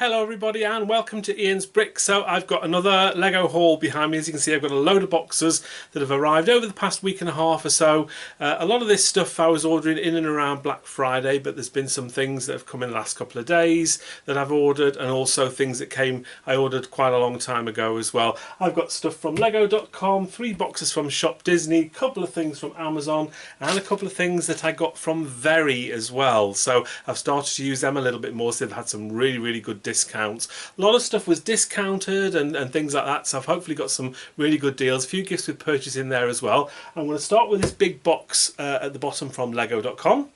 Hello everybody and welcome to Ian's Bricks. So I've got another Lego haul behind me. As you can see, I've got a load of boxes that have arrived over the past week and a half or so. A lot of this stuff I was ordering in and around Black Friday, but there's been some things that have come in the last couple of days that I've ordered, and also things that I ordered quite a long time ago as well. I've got stuff from lego.com, 3 boxes from Shop Disney, a couple of things from Amazon, and a couple of things that I got from Very as well. So I've started to use them a little bit more, so they've had some really good discounts. A lot of stuff was discounted and things like that, so I've hopefully got some really good deals. A few gifts with purchase in there as well. I'm going to start with this big box at the bottom from lego.com.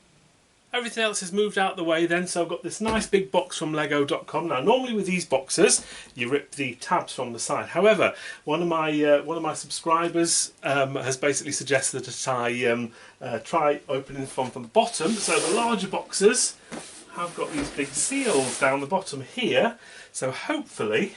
Everything else is moved out the way then, so I've got this nice big box from lego.com. Now normally with these boxes you rip the tabs from the side. However, one of my subscribers has basically suggested that I try opening from the bottom. So the larger boxes have got these big seals down the bottom here, so hopefully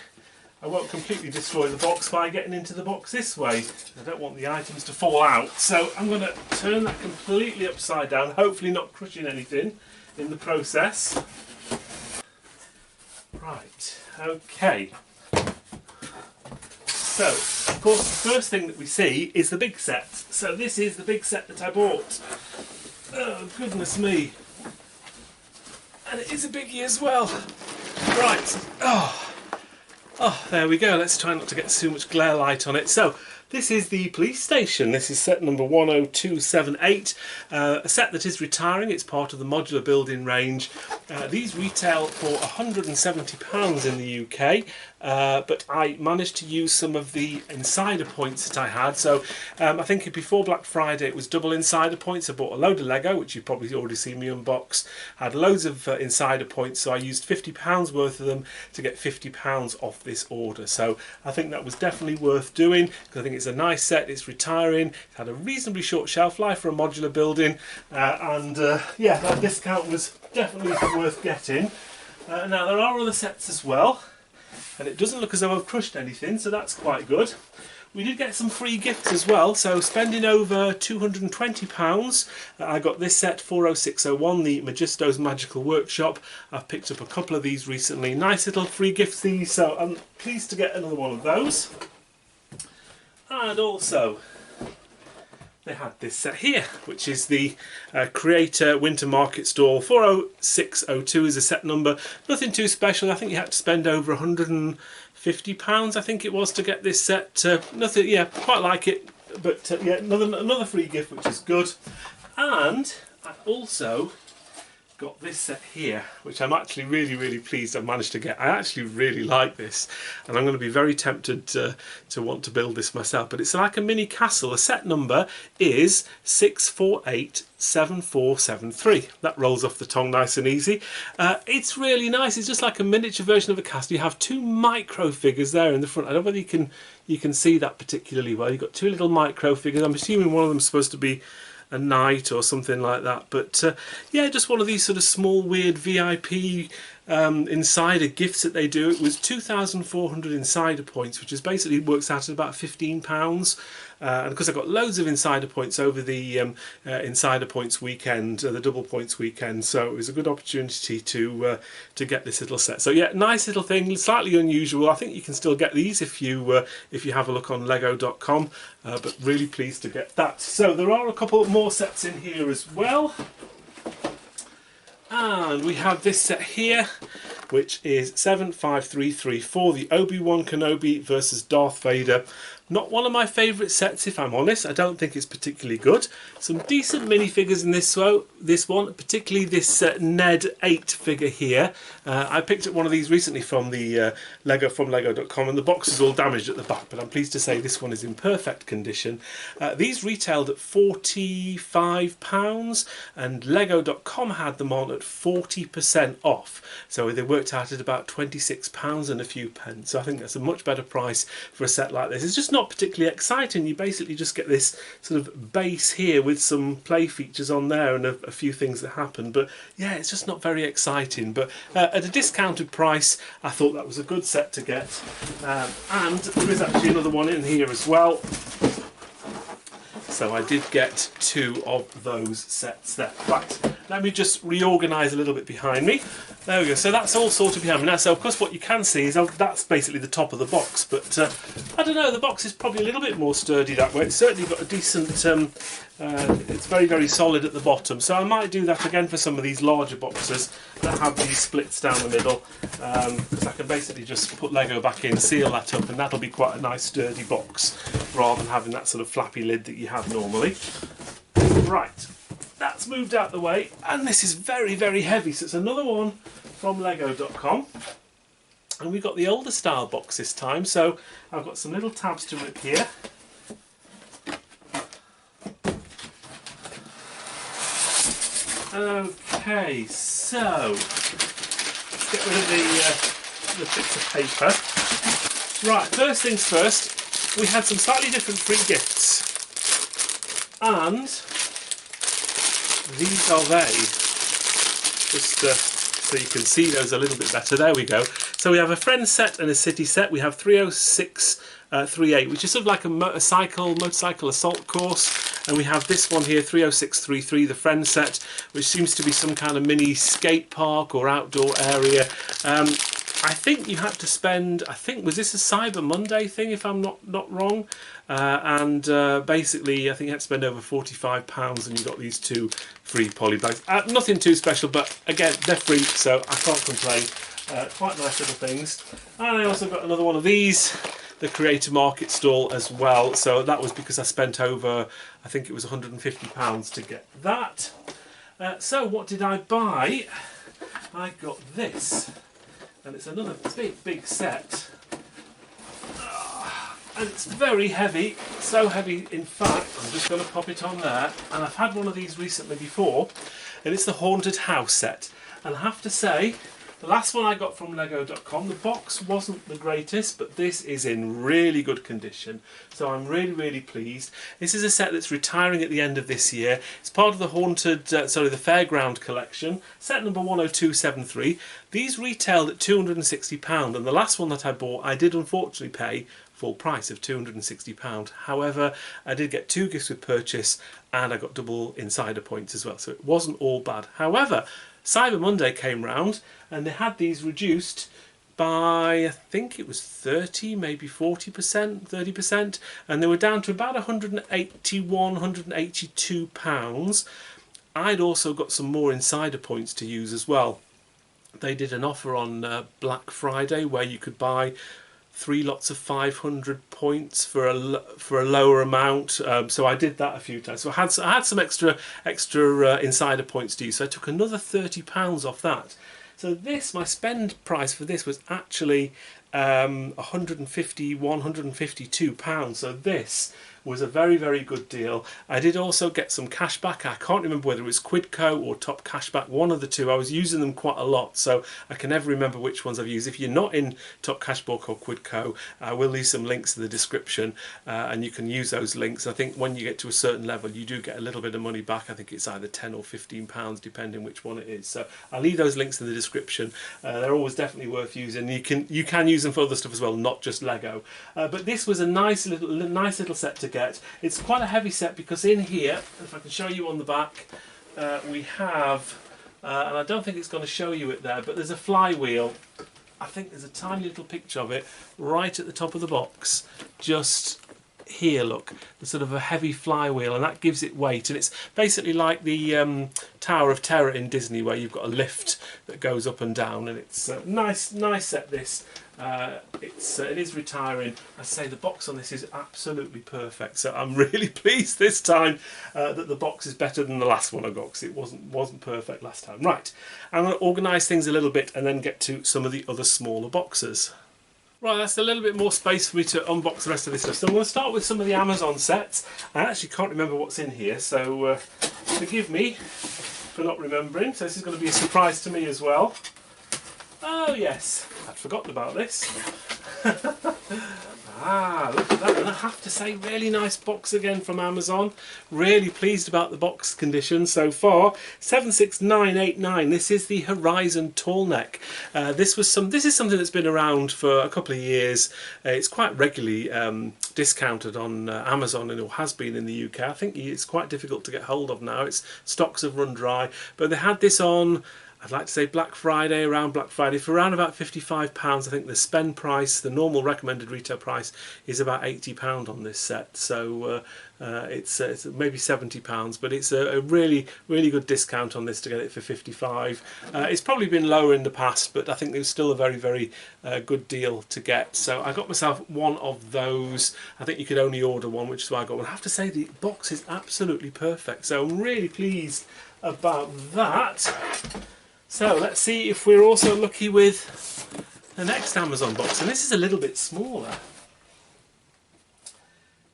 I won't completely destroy the box by getting into the box this way. I don't want the items to fall out, so I'm going to turn that completely upside down, hopefully not crushing anything in the process. Right, okay. So, of course, the first thing that we see is the big set. So this is the big set that I bought. Oh, goodness me. And it is a biggie as well. Right. Oh, there we go. Let's try not to get too much glare light on it. So, this is the police station. This is set number 10278, a set that is retiring. It's part of the modular building range. These retail for £170 in the UK, but I managed to use some of the insider points that I had. So I think before Black Friday it was double insider points. I bought a load of Lego, which you've probably already seen me unbox. I had loads of insider points, so I used £50 worth of them to get £50 off this order. So I think that was definitely worth doing, because I think it's a nice set. It's retiring. It had a reasonably short shelf life for a modular building, yeah, that discount was definitely worth getting. Now there are other sets as well, and it doesn't look as though I've crushed anything, so that's quite good. We did get some free gifts as well, so spending over £220, I got this set 40601, the Magisto's Magical Workshop. I've picked up a couple of these recently. Nice little free gifts these, so I'm pleased to get another one of those. And also, they had this set here, which is the Creator Winter Market Stall. 40602 is a set number. Nothing too special. I think you had to spend over £150, I think it was, to get this set. Nothing, yeah, quite like it, but yeah, another free gift, which is good. And I also got this set here, which I'm actually really pleased I managed to get. I actually really like this, and I'm going to be very tempted to want to build this myself. But it's like a mini castle. The set number is 6487473. That rolls off the tongue nice and easy. It's really nice. It's just like a miniature version of a castle. You have 2 micro figures there in the front. I don't know whether you can see that particularly well. You've got 2 little micro figures. I'm assuming one of them is supposed to be a knight or something like that, but yeah, just one of these sort of small weird VIP insider gifts that they do. It was 2,400 insider points, which is basically works out at about £15. And because I got loads of insider points over the insider points weekend, the double points weekend, so it was a good opportunity to get this little set. So yeah, nice little thing, slightly unusual. I think you can still get these if you have a look on lego.com, but really pleased to get that. So there are a couple more sets in here as well. And we have this set here, which is 75334, the Obi-Wan Kenobi versus Darth Vader. Not one of my favourite sets, if I'm honest. I don't think it's particularly good. Some decent minifigures in this one, particularly this Ned 8 figure here. I picked up one of these recently from the lego.com, and the box is all damaged at the back, but I'm pleased to say this one is in perfect condition. These retailed at £45, and lego.com had them on at 40% off. So they worked out at about £26 and a few pence. So I think that's a much better price for a set like this. It's just not particularly exciting. You basically just get this sort of base here with some play features on there and a few things that happen, but yeah, it's just not very exciting. But at a discounted price, I thought that was a good set to get. And there is actually another one in here as well, so I did get 2 of those sets there. Right, let me just reorganise a little bit behind me. There we go. So that's all sorted behind me now. So of course what you can see is that's basically the top of the box. But I don't know, the box is probably a little bit more sturdy that way. It's certainly got a decent, it's very, very solid at the bottom. So I might do that again for some of these larger boxes that have these splits down the middle. Because I can basically just put Lego back in, seal that up, and that'll be quite a nice sturdy box rather than having that sort of flappy lid that you have normally. Right. That's moved out the way, and this is very, very heavy. So it's another one from Lego.com, and we've got the older style box this time. So I've got some little tabs to rip here. Okay, so let's get rid of the bits of paper. Right, first things first, we had some slightly different free gifts, and these are they. Just so you can see those a little bit better. There we go. So we have a Friends set and a City set. We have 30638, which is sort of like a motorcycle assault course. And we have this one here, 30633, the Friends set, which seems to be some kind of mini skate park or outdoor area. I think you had to spend, was this a Cyber Monday thing, if I'm not wrong? Basically, I think you had to spend over £45 and you got these 2 free poly bags. Nothing too special, but again, they're free, so I can't complain. Quite nice little things. And I also got another one of these, the Creator Market stall as well. So that was because I spent over, I think it was £150 to get that. So what did I buy? I got this. And it's another big set, and it's very heavy, so heavy in fact I'm just going to pop it on there, and I've had one of these recently before, and it's the Haunted House set. And I have to say, the last one I got from Lego.com, the box wasn't the greatest, but this is in really good condition, so I'm really, really pleased. This is a set that's retiring at the end of this year. It's part of the the Fairground collection, set number 10273. These retailed at £260, and the last one that I bought, I did unfortunately pay full price of £260. However, I did get 2 gifts with purchase, and I got double insider points as well, so it wasn't all bad. However, Cyber Monday came round and they had these reduced by, I think it was 30, maybe 40%, 30%, and they were down to about £181, £182. I'd also got some more insider points to use as well. They did an offer on Black Friday where you could buy 3 lots of 500 points for a lower amount, so I did that a few times. So I had some extra insider points to use, so I took another £30 off that. So this, my spend price for this was actually £152. So this was a very, very good deal. I did also get some cash back. I can't remember whether it was Quidco or Topcashback, one of the two. I was using them quite a lot, so I can never remember which ones I've used. If you're not in Topcashback or Quidco, I will leave some links in the description, and you can use those links. I think when you get to a certain level, you do get a little bit of money back. I think it's either £10 or £15, depending which one it is. So I'll leave those links in the description. They're always definitely worth using. You can use them for other stuff as well, not just Lego. But this was a nice little set to get. It's quite a heavy set because in here, if I can show you on the back, we have, and I don't think it's going to show you it there, but there's a flywheel. I think there's a tiny little picture of it right at the top of the box, just here, look, there's sort of a heavy flywheel, and that gives it weight, and it's basically like the Tower of Terror in Disney, where you've got a lift that goes up and down, and it's a nice set. This it is retiring. I say the box on this is absolutely perfect, so I'm really pleased this time that the box is better than the last one I got, because it wasn't perfect last time. Right, I'm going to organise things a little bit and then get to some of the other smaller boxes. Right, that's a little bit more space for me to unbox the rest of this stuff. So I'm going to start with some of the Amazon sets. I actually can't remember what's in here, so forgive me for not remembering. So this is going to be a surprise to me as well. Oh yes, I'd forgotten about this. Ah, look at that. And I have to say, really nice box again from Amazon. Really pleased about the box condition so far. 76989. This is the Horizon tall neck. This is something that's been around for a couple of years. It's quite regularly discounted on Amazon, and it has been in the UK. I think it's quite difficult to get hold of now. Its stocks have run dry, but they had this on, I'd like to say Black Friday, around Black Friday, for around about £55. I think the spend price, the normal recommended retail price, is about £80 on this set. So it's maybe £70, but it's a really good discount on this to get it for 55. It's probably been lower in the past, but I think it was still a very good deal to get. So I got myself one of those. I think you could only order one, which is why I got one. I have to say the box is absolutely perfect. So I'm really pleased about that. So let's see if we're also lucky with the next Amazon box, and this is a little bit smaller.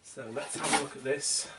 So let's have a look at this.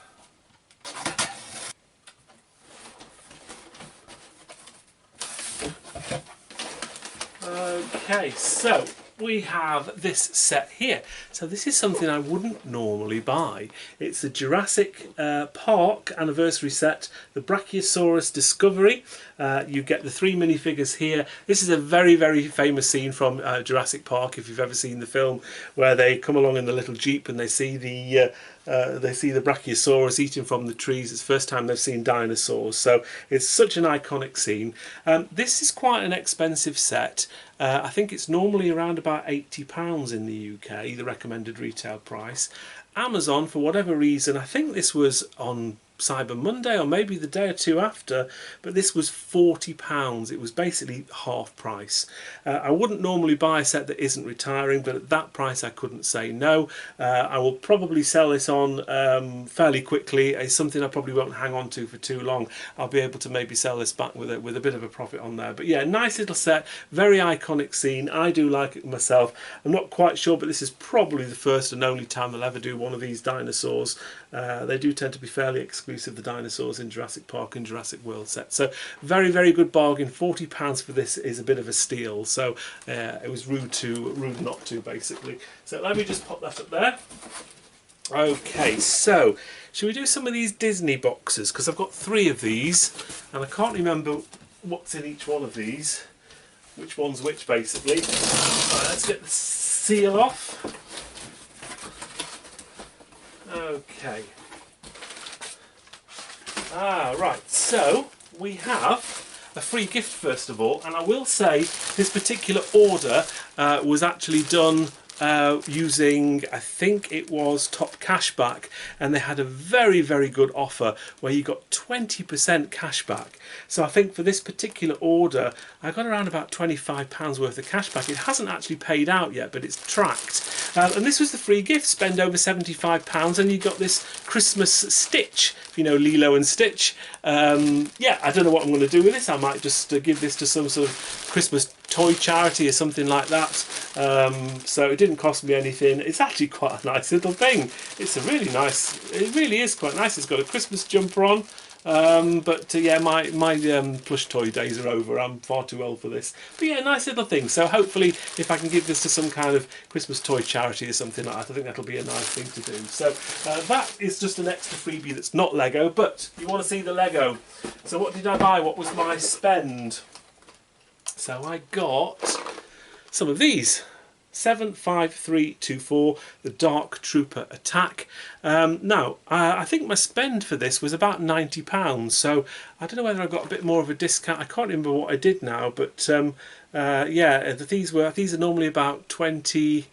Okay, so we have this set here. So this is something I wouldn't normally buy. It's the Jurassic Park anniversary set, the Brachiosaurus Discovery. You get the 3 minifigures here. This is a very famous scene from Jurassic Park, if you've ever seen the film, where they come along in the little Jeep and they see the Brachiosaurus eating from the trees. It's the first time they've seen dinosaurs, so it's such an iconic scene. This is quite an expensive set. I think it's normally around about £80 in the UK, the recommended retail price. Amazon, for whatever reason, I think this was on Cyber Monday or maybe the day or two after, but this was £40. It was basically half price. I wouldn't normally buy a set that isn't retiring, but at that price I couldn't say no. I will probably sell this on fairly quickly. It's something I probably won't hang on to for too long. I'll be able to maybe sell this back with a bit of a profit on there. But yeah, nice little set, very iconic scene. I do like it myself. I'm not quite sure, but this is probably the first and only time they'll ever do one of these dinosaurs. They do tend to be fairly exclusive, the dinosaurs in Jurassic Park and Jurassic World set. So very good bargain. £40 for this is a bit of a steal. So it was rude not to, basically. So let me just pop that up there. Okay, so should we do some of these Disney boxes? Because I've got 3 of these and I can't remember what's in each one of these. Which one's which, basically. Right, let's get the seal off. Okay. Right, so we have a free gift first of all, and I will say this particular order was actually done using, I think it was Topcashback, and they had a very good offer where you got 20% cashback. So I think for this particular order I got around about £25 worth of cashback. It hasn't actually paid out yet, but it's tracked. And this was the free gift. Spend over £75 and you got this Christmas Stitch, if you know Lilo and Stitch. Yeah, I don't know what I'm going to do with this. I might just give this to some sort of Christmas toy charity or something like that. So it didn't cost me anything. It's actually quite a nice little thing. It's a really nice, it really is quite nice. It's got a Christmas jumper on. But yeah, my plush toy days are over. I'm far too old for this. But yeah, nice little thing. So hopefully if I can give this to some kind of Christmas toy charity or something like that, I think that'll be a nice thing to do. So that is just an extra freebie that's not Lego, but you want to see the Lego. So what did I buy? What was my spend? So I got some of these. 75324, the Dark Trooper Attack. Now, I think my spend for this was about £90, so I don't know whether I got a bit more of a discount. I can't remember what I did now, but yeah, these are normally about £25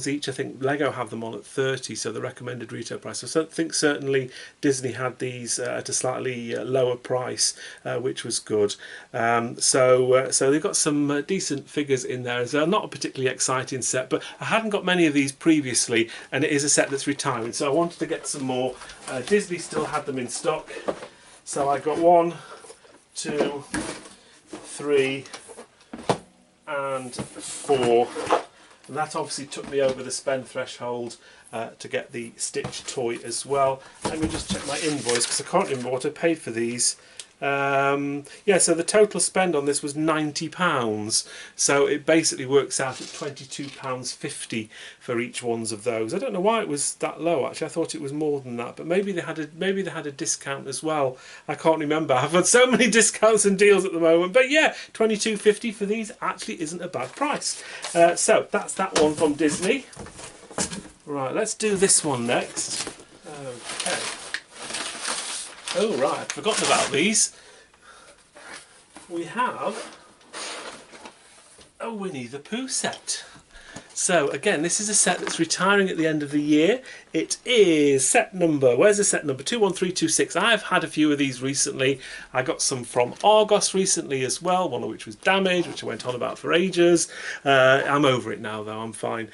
each. I think Lego have them on at 30, so the recommended retail price. So I think certainly Disney had these at a slightly lower price, which was good. So they've got some decent figures in there as well. Not a particularly exciting set, but I hadn't got many of these previously, and it is a set that's retiring, so I wanted to get some more. Disney still had them in stock, so I got 1, 2, 3 and 4. And that obviously took me over the spend threshold to get the Stitch toy as well. Let me just check my invoice because I can't remember what I paid for these. Yeah, so the total spend on this was £90. So it basically works out at £22.50 for each ones of those. I don't know why it was that low. Actually, I thought it was more than that, but maybe they had a discount as well. I can't remember. I've had so many discounts and deals at the moment, but yeah, £22.50 for these actually isn't a bad price. So that's that one from Disney. Right, let's do this one next. Okay. Oh right, I'd forgotten about these. We have a Winnie the Pooh set. So again, this is a set that's retiring at the end of the year. It is set number, where's the set number? 21326. I've had a few of these recently. I got some from Argos recently as well, one of which was damaged, which I went on about for ages. I'm over it now though, I'm fine.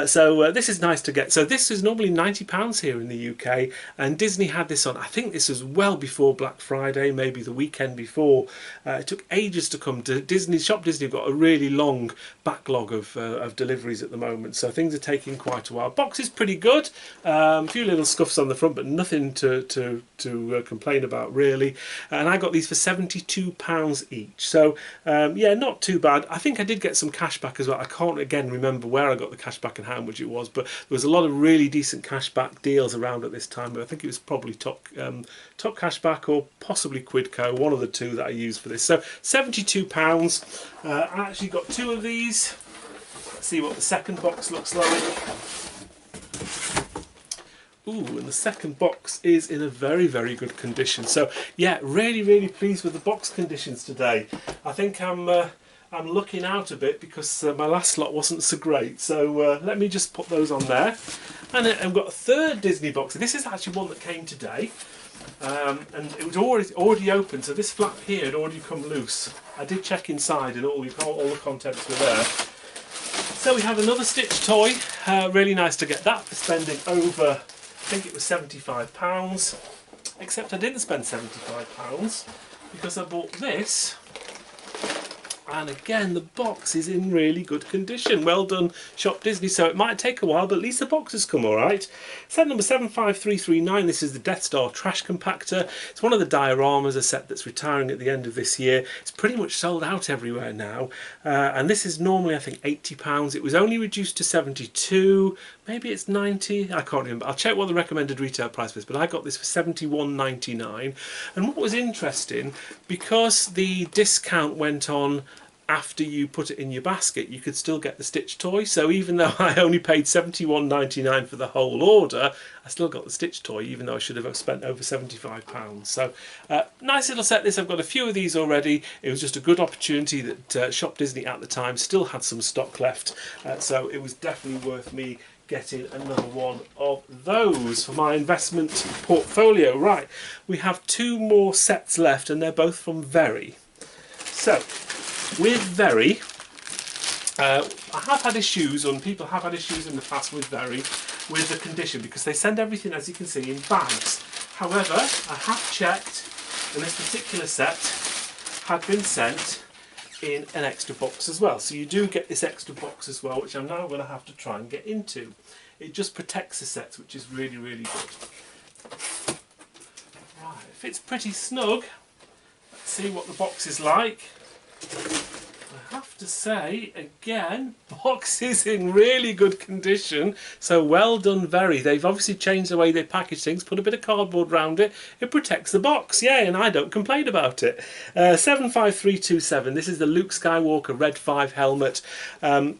So this is nice to get. So this is normally £90 here in the UK, and Disney had this on, I think this was well before Black Friday, maybe the weekend before. It took ages to come to Disney. Shop Disney have got a really long backlog of deliveries at the moment, so things are taking quite a while. Box is pretty good. A few little scuffs on the front, but nothing to complain about really. And I got these for £72 each. So yeah, not too bad. I think I did get some cash back as well. I can't again remember where I got the cash back and how much it was, but there was a lot of really decent cash back deals around at this time. But I think it was probably Topcashback or possibly Quidco, one of the two that I used for this. So £72. I actually got two of these. Let's see what the second box looks like. Ooh, and the second box is in a very, very good condition. So yeah, really, really pleased with the box conditions today. I think I'm looking out a bit because my last lot wasn't so great. So let me just put those on there. And I've got a third Disney box. This is actually one that came today. And it was already open, so this flap here had already come loose. I did check inside and all the contents were there. So we have another Stitch toy. Really nice to get that for spending over, I think it was £75. Except I didn't spend £75 because I bought this. And again, the box is in really good condition. Well done, Shop Disney. So it might take a while, but at least the box has come all right. Set number 75339. This is the Death Star trash compactor. It's one of the dioramas, a set that's retiring at the end of this year. It's pretty much sold out everywhere now. And this is normally, I think, £80. It was only reduced to 72. Maybe it's 90. I can't remember. I'll check what the recommended retail price was, but I got this for £71.99. And what was interesting, because the discount went on after you put it in your basket, you could still get the Stitch toy. So even though I only paid £71.99 for the whole order, I still got the Stitch toy, even though I should have spent over £75. So nice little set this. I've got a few of these already. It was just a good opportunity that Shop Disney at the time still had some stock left. So it was definitely worth me getting another one of those for my investment portfolio. Right, we have two more sets left, and they're both from Very. So with Very, I have had issues, and people have had issues in the past with Very, with the condition, because they send everything, as you can see, in bags. However, I have checked, and this particular set had been sent in an extra box as well. So you do get this extra box as well, which I'm now going to have to try and get into. It just protects the sets, which is really, really good. Right, it fits pretty snug. Let's see what the box is like. I have to say, again, box is in really good condition, so well done Very. They've obviously changed the way they package things, put a bit of cardboard around it, it protects the box, yay, and I don't complain about it. 75327, this is the Luke Skywalker Red 5 helmet.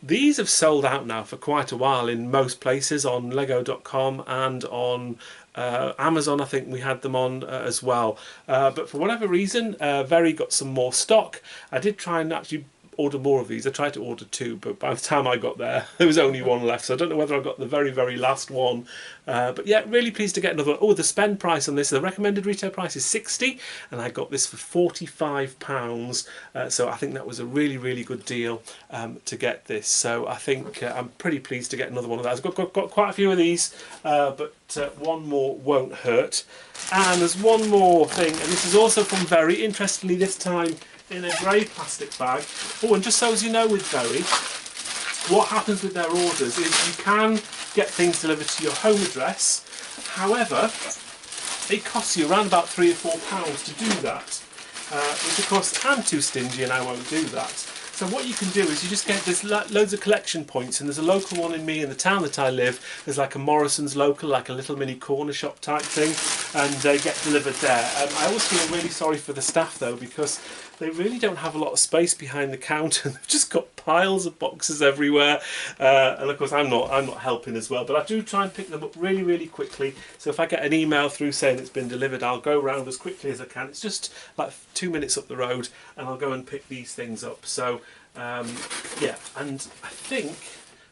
These have sold out now for quite a while in most places, on lego.com and on Amazon. I think we had them on as well, but for whatever reason Very got some more stock. I did try and actually order more of these. I tried to order two, but by the time I got there was only one left, so I don't know whether I got the very, very last one. But yeah, really pleased to get another. Oh, the spend price on this, the recommended retail price is 60, and I got this for £45. So I think that was a really, really good deal to get this. So I think I'm pretty pleased to get another one of those. I've got quite a few of these, but one more won't hurt. And there's one more thing, and this is also from Very, interestingly this time in a grey plastic bag. Oh, and just so as you know, with Very, what happens with their orders is you can get things delivered to your home address. However, it costs you around about £3 or £4 to do that. which of course I'm too stingy and I won't do that. So what you can do is you just get, there's loads of collection points, and there's a local one in the town that I live. There's like a Morrison's local, like a little mini corner shop type thing, and they get delivered there. I always feel really sorry for the staff though, because they really don't have a lot of space behind the counter. They've just got piles of boxes everywhere, and of course I'm not helping as well, but I do try and pick them up really, really quickly. So if I get an email through saying it's been delivered, I'll go round as quickly as I can. It's just like 2 minutes up the road, and I'll go and pick these things up. So yeah, and I think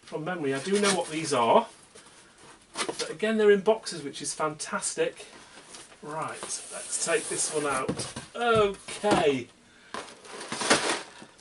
from memory I do know what these are, but again they're in boxes, which is fantastic. Right, let's take this one out. Okay,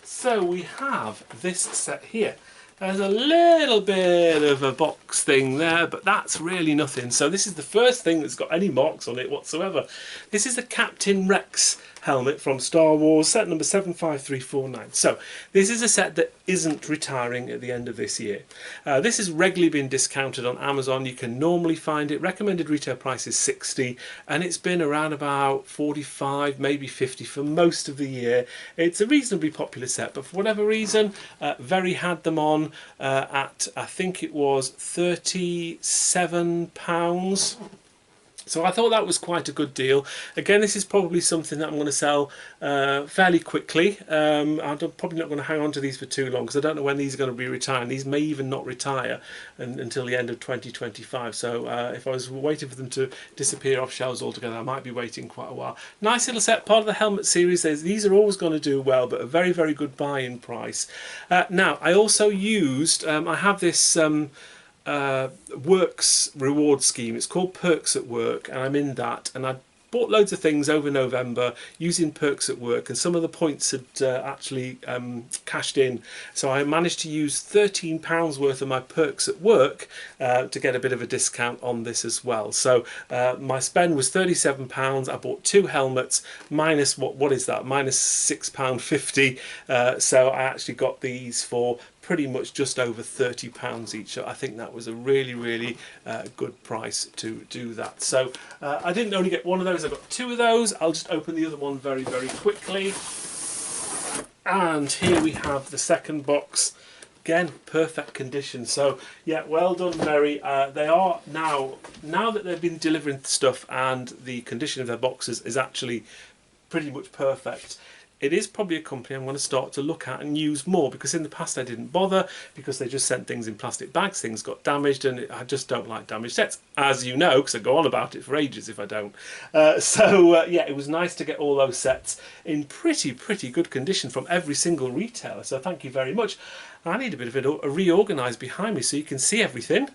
so we have this set here. There's a little bit of a box thing there, but that's really nothing. So this is the first thing that's got any marks on it whatsoever. This is the Captain Rex helmet from Star Wars, set number 75349. So this is a set that isn't retiring at the end of this year. This has regularly been discounted on Amazon. You can normally find it. Recommended retail price is 60, and it's been around about 45, maybe 50 for most of the year. It's a reasonably popular set, but for whatever reason, Very had them on at, I think it was £37. So I thought that was quite a good deal. Again, this is probably something that I'm going to sell fairly quickly. I'm probably not going to hang on to these for too long, because I don't know when these are going to be retiring. These may even not retire until the end of 2025. So if I was waiting for them to disappear off shelves altogether, I might be waiting quite a while. Nice little set, part of the helmet series. These are always going to do well, but a very, very good buy-in price. Now, I also used, I have this works reward scheme. It's called Perks at Work, and I'm in that, and I bought loads of things over November using Perks at Work, and some of the points had actually cashed in, so I managed to use £13 worth of my Perks at Work to get a bit of a discount on this as well. So my spend was £37. I bought 2 helmets minus what is that, minus £6.50, so I actually got these for pretty much just over £30 each. So I think that was a really, really good price to do that. So I didn't only get one of those, I got 2 of those. I'll just open the other one very, very quickly. And here we have the second box. Again, perfect condition. So yeah, well done, Mary. They are now that they've been delivering stuff, and the condition of their boxes is actually pretty much perfect. It is probably a company I'm going to start to look at and use more, because in the past I didn't bother, because they just sent things in plastic bags, things got damaged, and I just don't like damaged sets, as you know, because I go on about it for ages if I don't. Yeah, it was nice to get all those sets in pretty good condition from every single retailer, so thank you very much. I need a bit of it reorganised behind me so you can see everything.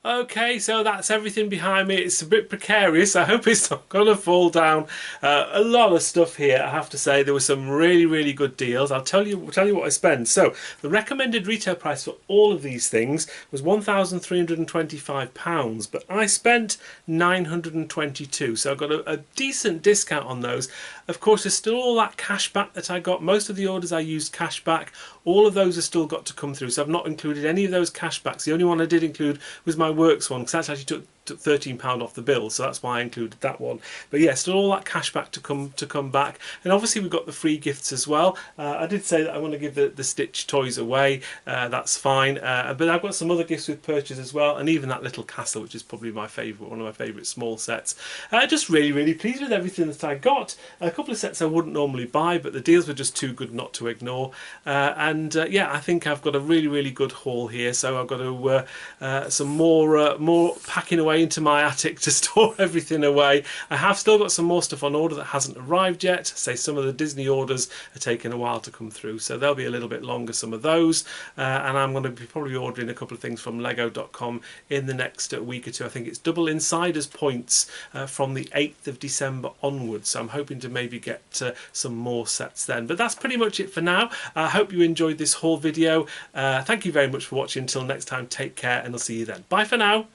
Okay, so that's everything behind me. It's a bit precarious. I hope it's not going to fall down. A lot of stuff here, I have to say. There were some really, really good deals. I'll tell you what I spent. So the recommended retail price for all of these things was £1,325, but I spent £922. So I got a decent discount on those. Of course, there's still all that cash back that I got. Most of the orders I used cash back. All of those have still got to come through, so I've not included any of those cash backs. The only one I did include was my Works one, because that's actually took £13 off the bill, so that's why I included that one. But yeah, still all that cash back to come back, and obviously we've got the free gifts as well. I did say that I want to give the Stitch toys away. That's fine, but I've got some other gifts with purchase as well, and even that little castle, which is probably my favourite, one of my favourite small sets. Just really pleased with everything that I got. A couple of sets I wouldn't normally buy, but the deals were just too good not to ignore. Yeah, I think I've got a really good haul here, so I've got to some more packing away into my attic to store everything away. I have still got some more stuff on order that hasn't arrived yet. Say some of the Disney orders are taking a while to come through, so they'll be a little bit longer, some of those, and I'm going to be probably ordering a couple of things from lego.com in the next week or two. I think it's double insiders points from the 8th of December onwards, so I'm hoping to maybe get some more sets then. But that's pretty much it for now. I hope you enjoyed this haul video. Thank you very much for watching. Until next time, take care, and I'll see you then. Bye for now.